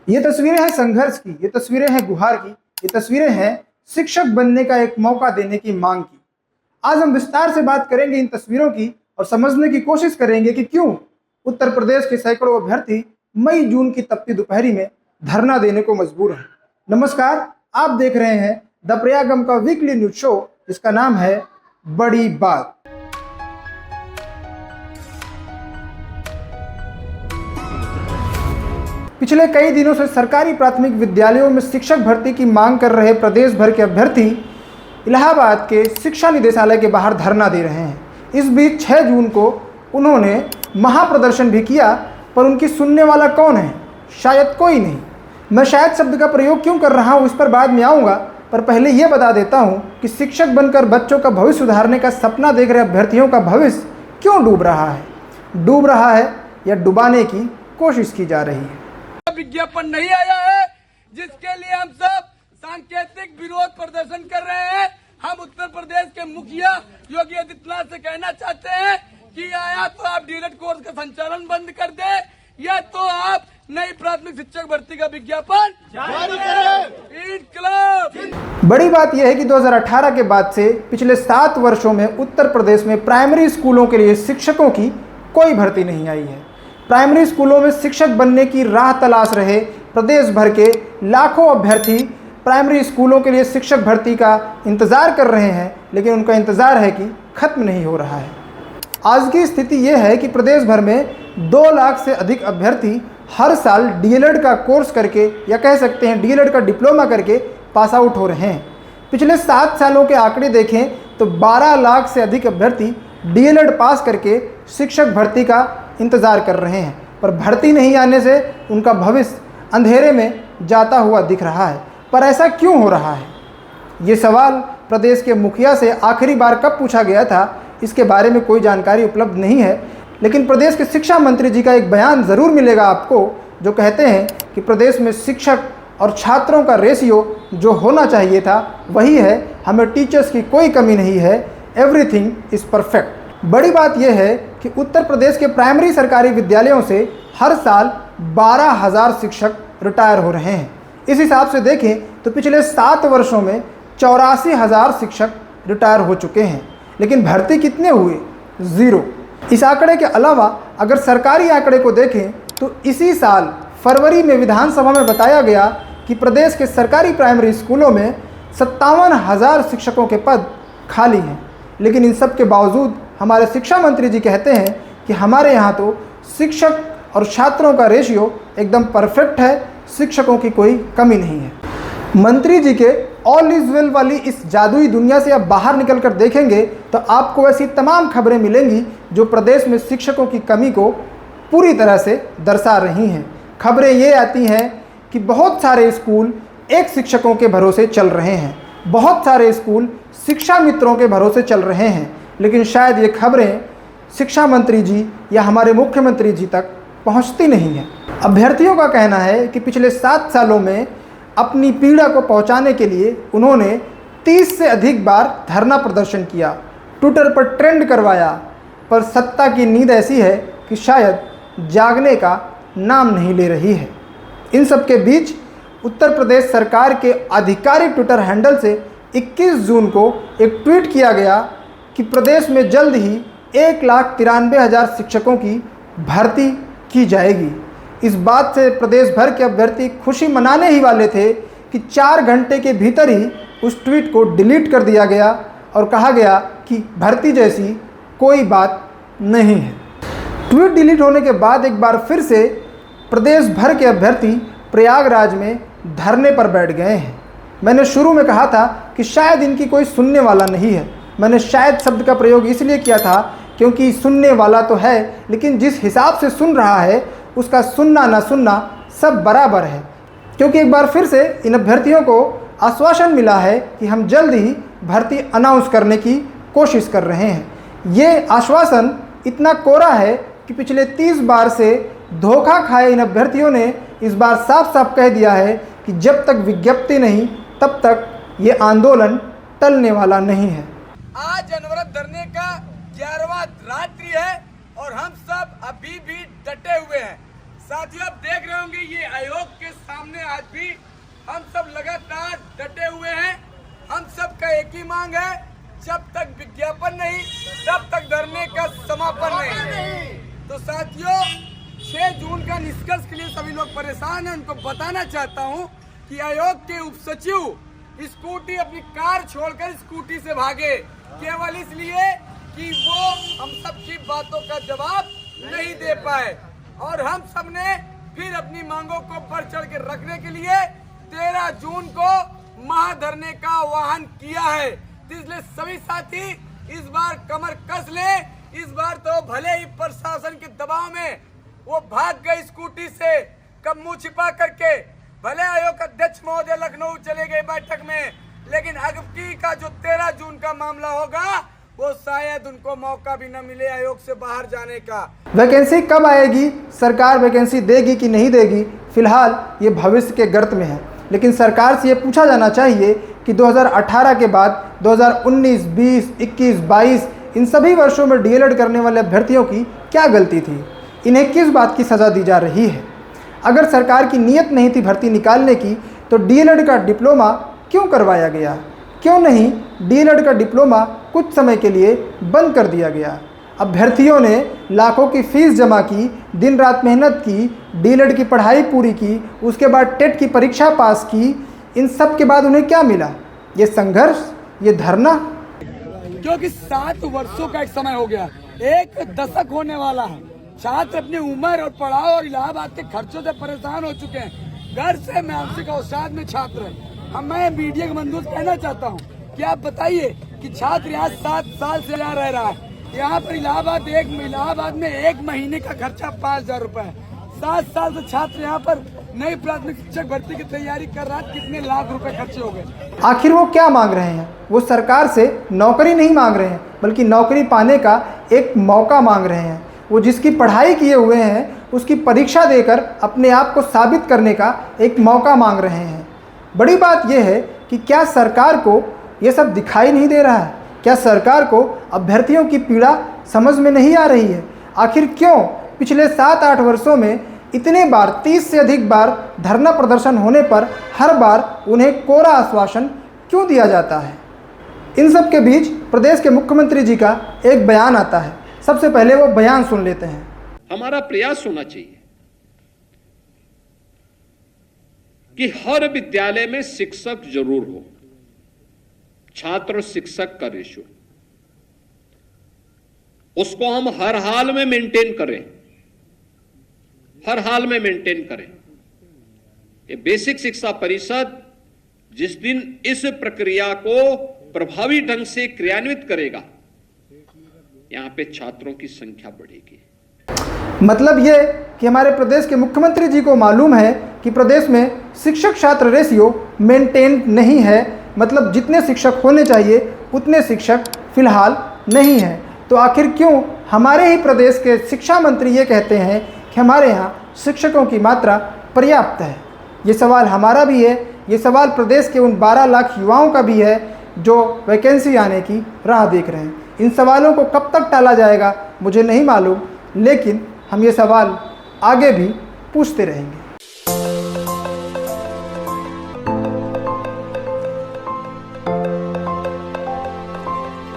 ये तस्वीरें हैं संघर्ष की, ये तस्वीरें हैं गुहार की, ये तस्वीरें हैं शिक्षक बनने का एक मौका देने की मांग की। आज हम विस्तार से बात करेंगे इन तस्वीरों की और समझने की कोशिश करेंगे कि क्यों उत्तर प्रदेश के सैकड़ों अभ्यर्थी मई जून की तपती दोपहरी में धरना देने को मजबूर हैं। नमस्कार, आप देख रहे हैं द प्रयागम का वीकली न्यूज शो, जिसका नाम है बड़ी बात। पिछले कई दिनों से सरकारी प्राथमिक विद्यालयों में शिक्षक भर्ती की मांग कर रहे प्रदेश भर के अभ्यर्थी इलाहाबाद के शिक्षा निदेशालय के बाहर धरना दे रहे हैं। इस बीच 6 जून को उन्होंने महाप्रदर्शन भी किया, पर उनकी सुनने वाला कौन है? शायद कोई नहीं। मैं शायद शब्द का प्रयोग क्यों कर रहा हूँ इस पर बाद में आऊँगा, पर पहले ये बता देता हूँ कि शिक्षक बनकर बच्चों का भविष्य सुधारने का सपना देख रहे अभ्यर्थियों का भविष्य क्यों डूब रहा है या डुबाने की कोशिश की जा रही है। विज्ञापन नहीं आया है, जिसके लिए हम सब सांकेतिक विरोध प्रदर्शन कर रहे हैं। हम उत्तर प्रदेश के मुखिया योगी आदित्यनाथ से कहना चाहते हैं कि या तो आप डीएलएड कोर्स का संचालन बंद कर दे, या तो आप नई प्राथमिक शिक्षक भर्ती का विज्ञापन जारी करें। इनकलाब। बड़ी बात यह है कि 2018 के बाद से पिछले 7 वर्षों में उत्तर प्रदेश में प्राइमरी स्कूलों के लिए शिक्षकों की कोई भर्ती नहीं आई है। प्राइमरी स्कूलों में शिक्षक बनने की राह तलाश रहे प्रदेश भर के लाखों अभ्यर्थी प्राइमरी स्कूलों के लिए शिक्षक भर्ती का इंतज़ार कर रहे हैं, लेकिन उनका इंतज़ार है कि ख़त्म नहीं हो रहा है। आज की स्थिति यह है कि प्रदेश भर में 2 लाख से अधिक अभ्यर्थी हर साल डीएलएड का कोर्स करके, या कह सकते हैं डीएलएड का डिप्लोमा करके पास आउट हो रहे हैं। पिछले 7 सालों के आंकड़े देखें तो 12 लाख से अधिक अभ्यर्थी डीएलएड पास करके शिक्षक भर्ती का इंतज़ार कर रहे हैं, पर भर्ती नहीं आने से उनका भविष्य अंधेरे में जाता हुआ दिख रहा है। पर ऐसा क्यों हो रहा है? ये सवाल प्रदेश के मुखिया से आखिरी बार कब पूछा गया था, इसके बारे में कोई जानकारी उपलब्ध नहीं है। लेकिन प्रदेश के शिक्षा मंत्री जी का एक बयान ज़रूर मिलेगा आपको, जो कहते हैं कि प्रदेश में शिक्षक और छात्रों का रेशियो जो होना चाहिए था वही है, हमें टीचर्स की कोई कमी नहीं है, एवरीथिंग इज़ परफेक्ट। बड़ी बात यह है कि उत्तर प्रदेश के प्राइमरी सरकारी विद्यालयों से हर साल 12,000 शिक्षक रिटायर हो रहे हैं। इस हिसाब से देखें तो पिछले 7 वर्षों में 84,000 शिक्षक रिटायर हो चुके हैं, लेकिन भर्ती कितने हुए? 0। इस आंकड़े के अलावा अगर सरकारी आंकड़े को देखें तो इसी साल फरवरी में विधानसभा में बताया गया कि प्रदेश के सरकारी प्राइमरी स्कूलों में 57,000 शिक्षकों के पद खाली हैं। लेकिन इन सब के बावजूद हमारे शिक्षा मंत्री जी कहते हैं कि हमारे यहाँ तो शिक्षक और छात्रों का रेशियो एकदम परफेक्ट है, शिक्षकों की कोई कमी नहीं है। मंत्री जी के ऑल इज वेल वाली इस जादुई दुनिया से आप बाहर निकल कर देखेंगे तो आपको ऐसी तमाम खबरें मिलेंगी जो प्रदेश में शिक्षकों की कमी को पूरी तरह से दर्शा रही हैं। खबरें ये आती हैं कि बहुत सारे स्कूल एक शिक्षकों के भरोसे चल रहे हैं, बहुत सारे स्कूल शिक्षा मित्रों के भरोसे चल रहे हैं, लेकिन शायद ये खबरें शिक्षा मंत्री जी या हमारे मुख्यमंत्री जी तक पहुंचती नहीं हैं। अभ्यर्थियों का कहना है कि पिछले 7 सालों में अपनी पीड़ा को पहुंचाने के लिए उन्होंने 30 से अधिक बार धरना प्रदर्शन किया, ट्विटर पर ट्रेंड करवाया, पर सत्ता की नींद ऐसी है कि शायद जागने का नाम नहीं ले रही है। इन सब के बीच उत्तर प्रदेश सरकार के आधिकारिक ट्विटर हैंडल से 21 जून को एक ट्वीट किया गया कि प्रदेश में जल्द ही 1,93,000 शिक्षकों की भर्ती की जाएगी। इस बात से प्रदेश भर के अभ्यर्थी खुशी मनाने ही वाले थे कि 4 घंटे के भीतर ही उस ट्वीट को डिलीट कर दिया गया और कहा गया कि भर्ती जैसी कोई बात नहीं है। ट्वीट डिलीट होने के बाद एक बार फिर से प्रदेश भर के अभ्यर्थी प्रयागराज में धरने पर बैठ गए हैं। मैंने शुरू में कहा था कि शायद इनकी कोई सुनने वाला नहीं है। मैंने शायद शब्द का प्रयोग इसलिए किया था क्योंकि सुनने वाला तो है, लेकिन जिस हिसाब से सुन रहा है उसका सुनना ना सुनना सब बराबर है। क्योंकि एक बार फिर से इन अभ्यर्थियों को आश्वासन मिला है कि हम जल्द ही भर्ती अनाउंस करने की कोशिश कर रहे हैं। ये आश्वासन इतना कोरा है कि पिछले 30 बार से धोखा खाए इन अभ्यर्थियों ने इस बार साफ साफ कह दिया है कि जब तक विज्ञप्ति नहीं तब तक ये आंदोलन टलने वाला नहीं है। आज अनवरत धरने का 11वां रात्रि है और हम सब अभी भी डटे हुए हैं। साथियों, आप देख रहे होंगे ये आयोग के सामने आज भी हम सब लगातार डटे हुए हैं। हम सब का एक ही मांग है, जब तक विज्ञापन नहीं तब तक धरने का समापन नहीं। तो साथियों, 6 जून का निष्कर्ष के लिए सभी लोग परेशान हैं। उनको बताना चाहता हूं कि आयोग के उप सचिव स्कूटी अपनी कार छोड़कर स्कूटी से भागे, केवल इसलिए कि वो हम सब की बातों का जवाब नहीं दे पाए। और हम सब ने फिर अपनी मांगों को बढ़ चढ़ के रखने के लिए 13 जून को महाधरने का आह्वान किया है। इसलिए सभी साथी इस बार कमर कस ले। इस बार तो भले ही प्रशासन के दबाव में वो भाग गए स्कूटी से, कब मुंह छिपा करके, भले आयोग अध्यक्ष महोदय लखनऊ चले गए बैठक में, लेकिन अगली का जो 13 जून का मामला होगा वो शायद उनको मौका भी न मिले आयोग से बाहर जाने का। वैकेंसी कब आएगी, सरकार वैकेंसी देगी कि नहीं देगी, फिलहाल ये भविष्य के गर्त में है। लेकिन सरकार से ये पूछा जाना चाहिए कि 2018 के बाद 2019, 20, 21, 22 इन सभी वर्षों में डीएलएड करने वाले अभ्यर्थियों की क्या गलती थी, इन्हें किस बात की सज़ा दी जा रही है। अगर सरकार की नीयत नहीं थी भर्ती निकालने की तो डीएलएड का डिप्लोमा क्यों करवाया गया, क्यों नहीं डीएलएड का डिप्लोमा कुछ समय के लिए बंद कर दिया गया। अभ्यर्थियों ने लाखों की फीस जमा की, दिन रात मेहनत की, डीएलएड की पढ़ाई पूरी की, उसके बाद टेट की परीक्षा पास की, इन सब के बाद उन्हें क्या मिला? ये संघर्ष, ये धरना। क्योंकि 7 वर्षों का एक समय हो गया, एक दशक होने वाला है। छात्र अपनी उम्र और पढ़ाई और इलाहाबाद के खर्चों से परेशान हो चुके हैं। घर से मानसिक अवसाद में छात्र हैं। मैं मीडिया के बंधु कहना चाहता हूँ कि आप बताइए कि छात्र यहाँ 7 साल से यहाँ रह रहा है। यहाँ पर इलाहाबाद में एक महीने का खर्चा 5,000 रुपए है। 7 साल से छात्र यहाँ पर नई प्राथमिक शिक्षक भर्ती की तैयारी कर रहा है। कितने लाख रुपए खर्चे हो गए। आखिर वो क्या मांग रहे हैं? वो सरकार से नौकरी नहीं मांग रहे हैं, बल्कि नौकरी पाने का एक मौका मांग रहे हैं। वो जिसकी पढ़ाई किए हुए हैं उसकी परीक्षा देकर अपने आप को साबित करने का एक मौका मांग रहे हैं। बड़ी बात यह है कि क्या सरकार को ये सब दिखाई नहीं दे रहा है? क्या सरकार को अभ्यर्थियों की पीड़ा समझ में नहीं आ रही है? आखिर क्यों पिछले 7-8 वर्षों में इतने बार, 30 से अधिक बार धरना प्रदर्शन होने पर हर बार उन्हें कोरा आश्वासन क्यों दिया जाता है? इन सब के बीच प्रदेश के मुख्यमंत्री जी का एक बयान आता है। सबसे पहले वो बयान सुन लेते हैं। हमारा प्रयास होना चाहिए कि हर विद्यालय में शिक्षक जरूर हो, छात्र शिक्षक का रेशियो उसको हम हर हाल में मेंटेन करें, हर हाल में मेंटेन करें। ये बेसिक शिक्षा परिषद जिस दिन इस प्रक्रिया को प्रभावी ढंग से क्रियान्वित करेगा, यहां पे छात्रों की संख्या बढ़ेगी। मतलब ये कि हमारे प्रदेश के मुख्यमंत्री जी को मालूम है कि प्रदेश में शिक्षक छात्र रेशियो मेंटेन नहीं है। मतलब जितने शिक्षक होने चाहिए उतने शिक्षक फिलहाल नहीं हैं। तो आखिर क्यों हमारे ही प्रदेश के शिक्षा मंत्री ये कहते हैं कि हमारे यहाँ शिक्षकों की मात्रा पर्याप्त है? ये सवाल हमारा भी है, ये सवाल प्रदेश के उन 12 लाख युवाओं का भी है जो वैकेंसी आने की राह देख रहे हैं। इन सवालों को कब तक टाला जाएगा मुझे नहीं मालूम, लेकिन हम ये सवाल आगे भी पूछते रहेंगे।